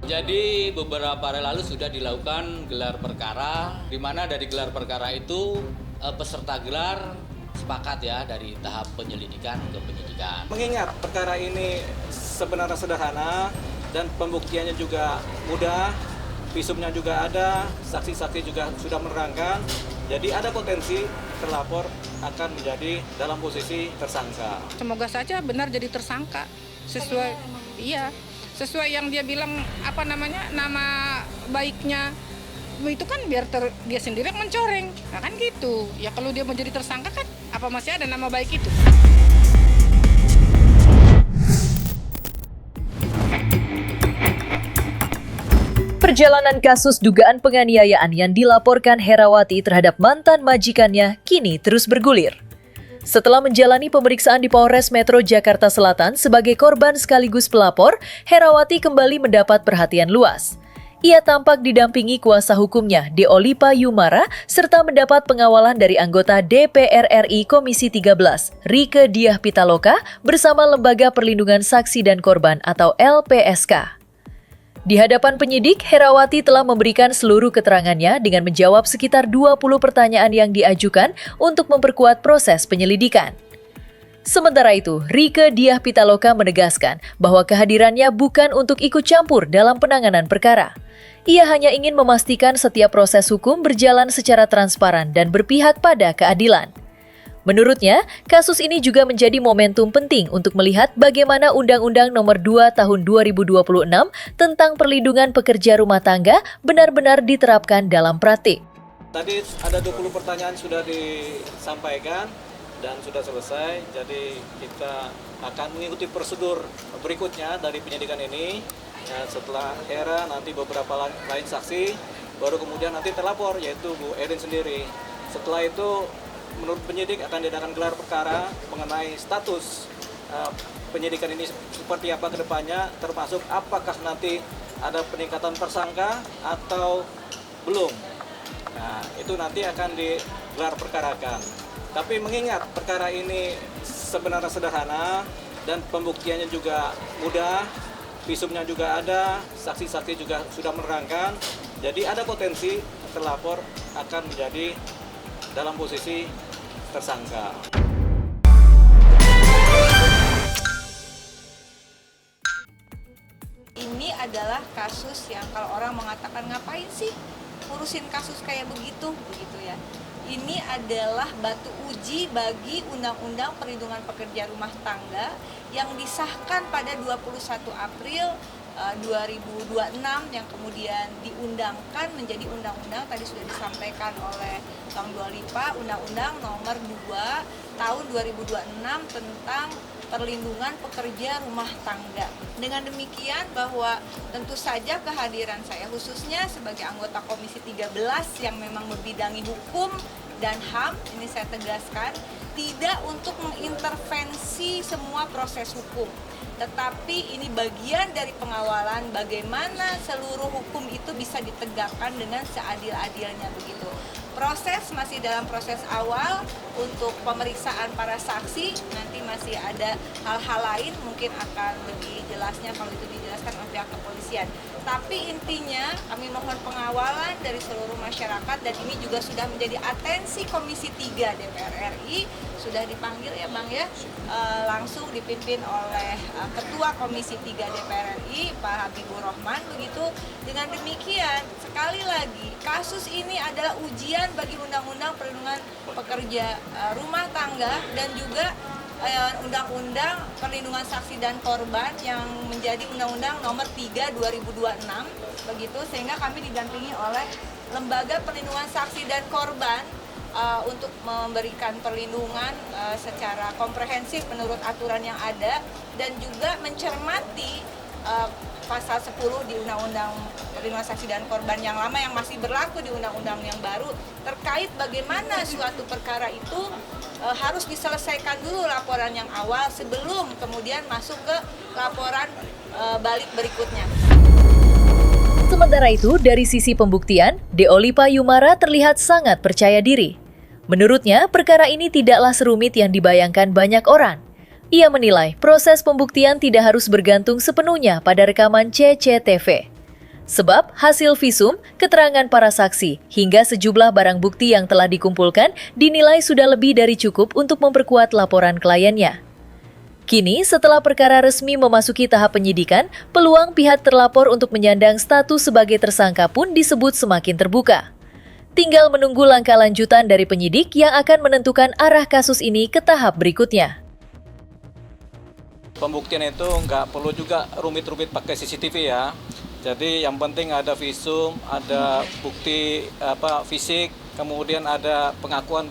Jadi beberapa hari lalu sudah dilakukan gelar perkara, di mana dari gelar perkara itu peserta gelar sepakat ya dari tahap penyelidikan ke penyidikan. Mengingat perkara ini sebenarnya sederhana dan pembuktiannya juga mudah, visumnya juga ada, saksi-saksi juga sudah menerangkan, jadi ada potensi terlapor akan menjadi dalam posisi tersangka. Semoga saja benar jadi tersangka sesuai yang dia bilang nama baiknya itu kan biar dia sendiri yang mencoreng, nah kan gitu ya. Kalau dia mau jadi tersangka kan apa masih ada nama baik itu. Perjalanan kasus dugaan penganiayaan yang dilaporkan Herawati terhadap mantan majikannya kini terus bergulir. Setelah menjalani pemeriksaan di Polres Metro Jakarta Selatan sebagai korban sekaligus pelapor, Herawati kembali mendapat perhatian luas. Ia tampak didampingi kuasa hukumnya, Deolipa Yumara, serta mendapat pengawalan dari anggota DPR RI Komisi 13, Rieke Diah Pitaloka, bersama Lembaga Perlindungan Saksi dan Korban atau LPSK. Di hadapan penyidik, Herawati telah memberikan seluruh keterangannya dengan menjawab sekitar 20 pertanyaan yang diajukan untuk memperkuat proses penyelidikan. Sementara itu, Rieke Diah Pitaloka menegaskan bahwa kehadirannya bukan untuk ikut campur dalam penanganan perkara. Ia hanya ingin memastikan setiap proses hukum berjalan secara transparan dan berpihak pada keadilan. Menurutnya, kasus ini juga menjadi momentum penting untuk melihat bagaimana Undang-Undang Nomor 2 Tahun 2026 tentang perlindungan pekerja rumah tangga benar-benar diterapkan dalam praktik. Tadi ada 20 pertanyaan sudah disampaikan dan sudah selesai, jadi kita akan mengikuti prosedur berikutnya dari penyidikan ini. Ya, setelah Hera nanti beberapa lain saksi, baru kemudian nanti terlapor yaitu Bu Erin sendiri. Setelah itu menurut penyidik akan diadakan gelar perkara mengenai status penyidikan ini seperti apa ke depannya, termasuk apakah nanti ada peningkatan tersangka atau belum. Nah, itu nanti akan digelar perkarakan. Tapi mengingat perkara ini sebenarnya sederhana dan pembuktiannya juga mudah, visumnya juga ada, saksi-saksi juga sudah menerangkan, jadi ada potensi terlapor akan menjadi dalam posisi tersangka. Ini adalah kasus yang kalau orang mengatakan ngapain sih ngurusin kasus kayak begitu ya. Ini adalah batu uji bagi Undang-Undang Perlindungan Pekerja Rumah Tangga yang disahkan pada 21 April 2026 yang kemudian diundangkan menjadi undang-undang, tadi sudah disampaikan oleh Bang Deolipa, Undang-Undang Nomor 2 Tahun 2026 tentang perlindungan pekerja rumah tangga. Dengan demikian bahwa tentu saja kehadiran saya khususnya sebagai anggota Komisi 13 yang memang membidangi hukum dan HAM, ini saya tegaskan, tidak untuk mengintervensi semua proses hukum. Tetapi ini bagian dari pengawalan bagaimana seluruh hukum itu bisa ditegakkan dengan seadil-adilnya begitu. Proses masih dalam proses awal untuk pemeriksaan para saksi, nanti masih ada hal-hal lain mungkin akan lebih jelasnya kalau itu dijelaskan oleh pihak kepolisian. Tapi intinya kami mohon pengawalan dari seluruh masyarakat dan ini juga sudah menjadi atensi Komisi 3 DPR RI, sudah dipanggil ya Bang ya, langsung dipimpin oleh Ketua Komisi 3 DPR RI Pak Habibur Rahman begitu. Dengan demikian sekali lagi kasus ini adalah ujian bagi Undang-Undang Perlindungan Pekerja Rumah Tangga dan juga Undang-Undang Perlindungan Saksi dan Korban yang menjadi Undang-Undang Nomor 3 2026 begitu, sehingga kami didampingi oleh Lembaga Perlindungan Saksi dan Korban untuk memberikan perlindungan secara komprehensif menurut aturan yang ada dan juga mencermati pasal 10 di Undang-Undang Perlindungan Saksi dan Korban yang lama yang masih berlaku di Undang-Undang yang baru terkait bagaimana suatu perkara itu harus diselesaikan dulu laporan yang awal sebelum kemudian masuk ke laporan balik berikutnya. Sementara itu, dari sisi pembuktian, Deolipa Yumara terlihat sangat percaya diri. Menurutnya, perkara ini tidaklah serumit yang dibayangkan banyak orang. Ia menilai proses pembuktian tidak harus bergantung sepenuhnya pada rekaman CCTV. Sebab hasil visum, keterangan para saksi, hingga sejumlah barang bukti yang telah dikumpulkan dinilai sudah lebih dari cukup untuk memperkuat laporan kliennya. Kini, setelah perkara resmi memasuki tahap penyidikan, peluang pihak terlapor untuk menyandang status sebagai tersangka pun disebut semakin terbuka. Tinggal menunggu langkah lanjutan dari penyidik yang akan menentukan arah kasus ini ke tahap berikutnya. Pembuktian itu nggak perlu juga rumit-rumit pakai CCTV ya. Jadi yang penting ada visum, ada bukti fisik, kemudian ada pengakuan,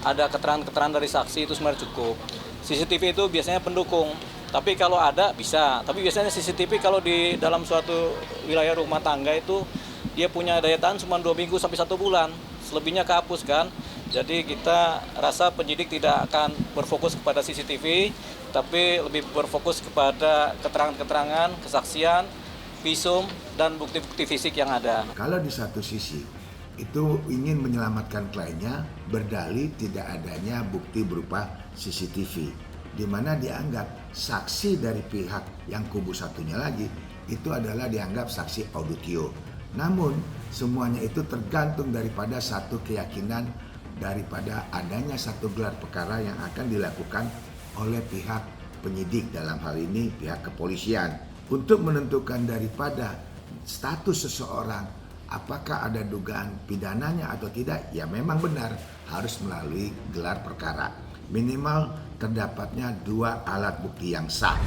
ada keterangan dari saksi, itu sebenarnya cukup. CCTV itu biasanya pendukung, tapi kalau ada bisa. Tapi biasanya CCTV kalau di dalam suatu wilayah rumah tangga itu dia punya daya tahan cuma 2 minggu sampai 1 bulan, selebihnya kehapus kan. Jadi kita rasa penyidik tidak akan berfokus kepada CCTV, tapi lebih berfokus kepada keterangan-keterangan, kesaksian, visum, dan bukti-bukti fisik yang ada. Kalau di satu sisi itu ingin menyelamatkan kliennya, berdalih tidak adanya bukti berupa CCTV, di mana dianggap saksi dari pihak yang kubu satunya lagi itu adalah dianggap saksi auditio. Namun semuanya itu tergantung daripada satu keyakinan daripada adanya satu gelar perkara yang akan dilakukan oleh pihak penyidik, dalam hal ini pihak kepolisian, untuk menentukan daripada status seseorang apakah ada dugaan pidananya atau tidak. Ya memang benar harus melalui gelar perkara, minimal terdapatnya 2 alat bukti yang sah.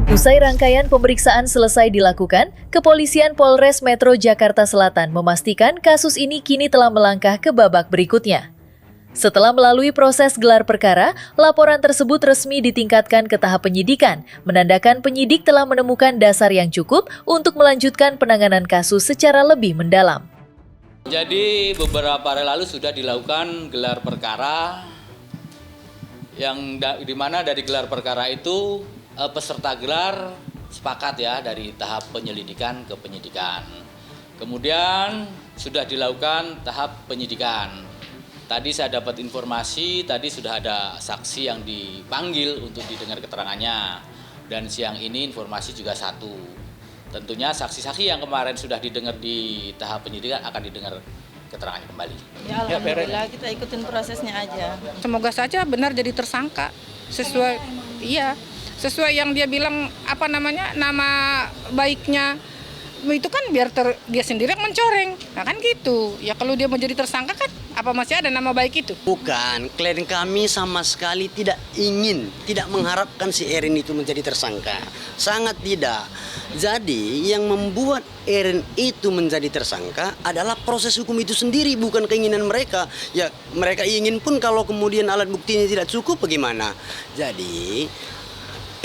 Usai rangkaian pemeriksaan selesai dilakukan, Kepolisian Polres Metro Jakarta Selatan memastikan kasus ini kini telah melangkah ke babak berikutnya. Setelah melalui proses gelar perkara, laporan tersebut resmi ditingkatkan ke tahap penyidikan, menandakan penyidik telah menemukan dasar yang cukup untuk melanjutkan penanganan kasus secara lebih mendalam. Jadi beberapa hari lalu sudah dilakukan gelar perkara, yang di mana dari gelar perkara itu peserta gelar sepakat ya dari tahap penyelidikan ke penyidikan. Kemudian sudah dilakukan tahap penyidikan. Tadi saya dapat informasi, tadi sudah ada saksi yang dipanggil untuk didengar keterangannya. Dan siang ini informasi juga 1. Tentunya saksi-saksi yang kemarin sudah didengar di tahap penyidikan akan didengar keterangannya kembali. Ya alhamdulillah, kita ikutin prosesnya aja. Semoga saja benar jadi tersangka sesuai yang dia bilang nama baiknya itu kan biar dia sendiri yang mencoreng. Nah kan gitu. Ya kalau dia mau jadi tersangka kan apa masih ada nama baik itu? Bukan, klien kami sama sekali tidak mengharapkan si Erin itu menjadi tersangka. Sangat tidak. Jadi yang membuat Erin itu menjadi tersangka adalah proses hukum itu sendiri, bukan keinginan mereka. Ya mereka ingin pun kalau kemudian alat buktinya tidak cukup bagaimana? Jadi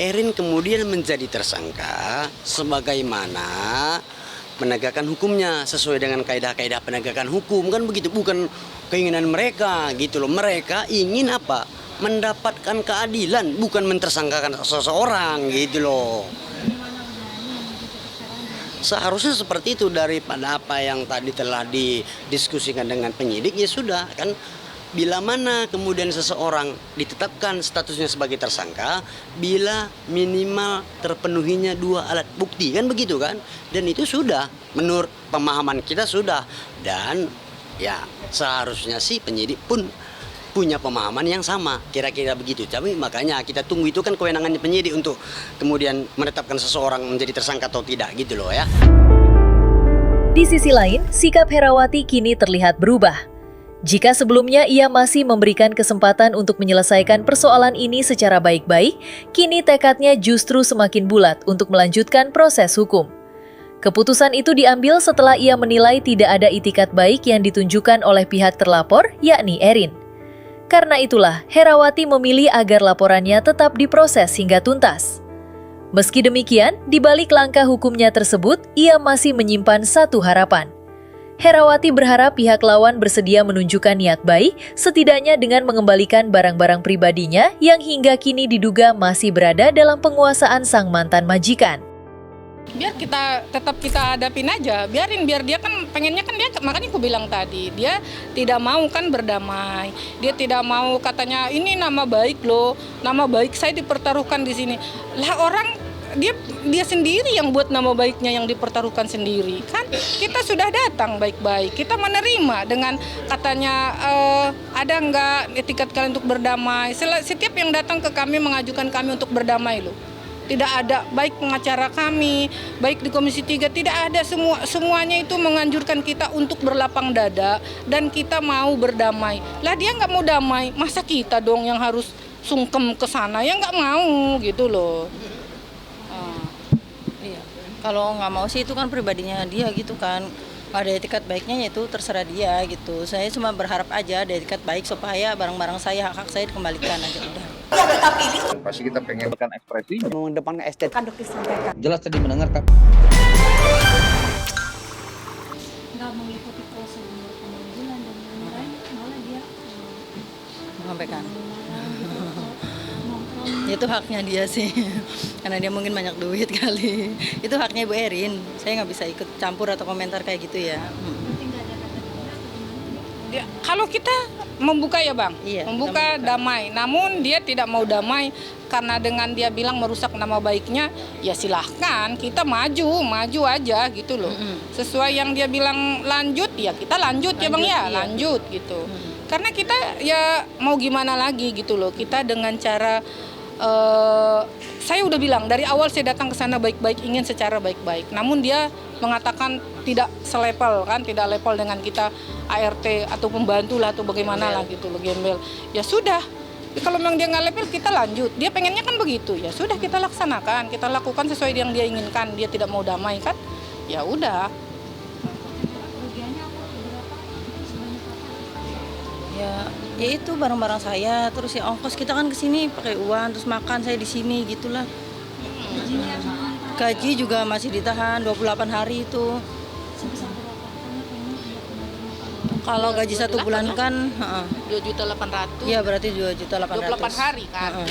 Erin kemudian menjadi tersangka sebagaimana penegakan hukumnya sesuai dengan kaidah-kaidah penegakan hukum, kan begitu, bukan keinginan mereka gitu loh. Mereka ingin apa? Mendapatkan keadilan, bukan mentersangkakan seseorang gitu loh. Seharusnya seperti itu. Daripada apa yang tadi telah didiskusikan dengan penyidik, ya sudah kan. Bila mana kemudian seseorang ditetapkan statusnya sebagai tersangka, bila minimal terpenuhinya 2 alat bukti, kan begitu kan? Dan itu sudah, menurut pemahaman kita sudah. Dan ya seharusnya sih penyidik pun punya pemahaman yang sama, kira-kira begitu. Tapi makanya kita tunggu, itu kan kewenangannya penyidik untuk kemudian menetapkan seseorang menjadi tersangka atau tidak gitu loh ya. Di sisi lain, sikap Herawati kini terlihat berubah. Jika sebelumnya ia masih memberikan kesempatan untuk menyelesaikan persoalan ini secara baik-baik, kini tekadnya justru semakin bulat untuk melanjutkan proses hukum. Keputusan itu diambil setelah ia menilai tidak ada itikat baik yang ditunjukkan oleh pihak terlapor, yakni Erin. Karena itulah, Herawati memilih agar laporannya tetap diproses hingga tuntas. Meski demikian, di balik langkah hukumnya tersebut, ia masih menyimpan satu harapan. Herawati berharap pihak lawan bersedia menunjukkan niat baik, setidaknya dengan mengembalikan barang-barang pribadinya yang hingga kini diduga masih berada dalam penguasaan sang mantan majikan. Biar tetap kita hadapin aja, biar dia kan pengennya kan dia, makanya aku bilang tadi, dia tidak mau kan berdamai, dia tidak mau katanya ini nama baik loh, nama baik saya dipertaruhkan di sini. Lah orang dia sendiri yang buat nama baiknya yang dipertaruhkan sendiri. Kan kita sudah datang baik-baik, kita menerima dengan katanya ada nggak etikat kalian untuk berdamai. Setiap yang datang ke kami mengajukan kami untuk berdamai loh. Tidak ada, baik pengacara kami, baik di Komisi 3, tidak ada, semuanya itu menganjurkan kita untuk berlapang dada dan kita mau berdamai. Lah dia nggak mau damai, masa kita dong yang harus sungkem ke sana? Ya nggak mau gitu loh. Iya. Kalau nggak mau sih itu kan pribadinya dia gitu kan. Nggak ada etikat baiknya ya itu terserah dia gitu. Saya cuma berharap aja ada etikat baik supaya barang-barang saya, hak-hak saya dikembalikan aja udah. Pasti kita pengen ekspresinya. Mengedepankan estetika. Kan dokter sampaikan. Jelas tadi mendengar tapi nggak mengikuti prosedur pemanggilan dan lain-lain, malah dia Sampaikan. nongkrong. Itu haknya dia sih. Karena dia mungkin banyak duit kali. Itu haknya Ibu Erin. Saya nggak bisa ikut campur atau komentar kayak gitu ya. Berarti nggak ada kata dia atau gimana? Kalau kita membuka ya Bang, Iya, membuka damai. Namun dia tidak mau damai karena dengan dia bilang merusak nama baiknya, ya silahkan kita maju aja gitu loh. Sesuai yang dia bilang lanjut, ya kita lanjut ya Bang ya, iya. lanjut gitu. Karena kita ya mau gimana lagi gitu loh. Kita dengan cara saya udah bilang dari awal saya datang ke sana baik-baik, ingin secara baik-baik. Namun dia mengatakan tidak selepel kan, tidak level dengan kita ART atau pembantu lah atau bagaimana lah gitu loh, gembel. Ya sudah, kalau memang dia nggak level kita lanjut. Dia pengennya kan begitu, ya sudah kita laksanakan, kita lakukan sesuai yang dia inginkan. Dia tidak mau damai kan, ya udah. Kerugiannya apa? Berapa? Sebanyak apa? Ya itu barang-barang saya, terus ya ongkos kita kan kesini pakai uang, terus makan saya di sini gitulah. Gaji juga masih ditahan 28 hari itu. Sebesar berapa? Karena kayaknya tidak menerima. Kalau gaji 1 bulan kan, 2.800.000. iya berarti 2.800.000. 28 hari kan.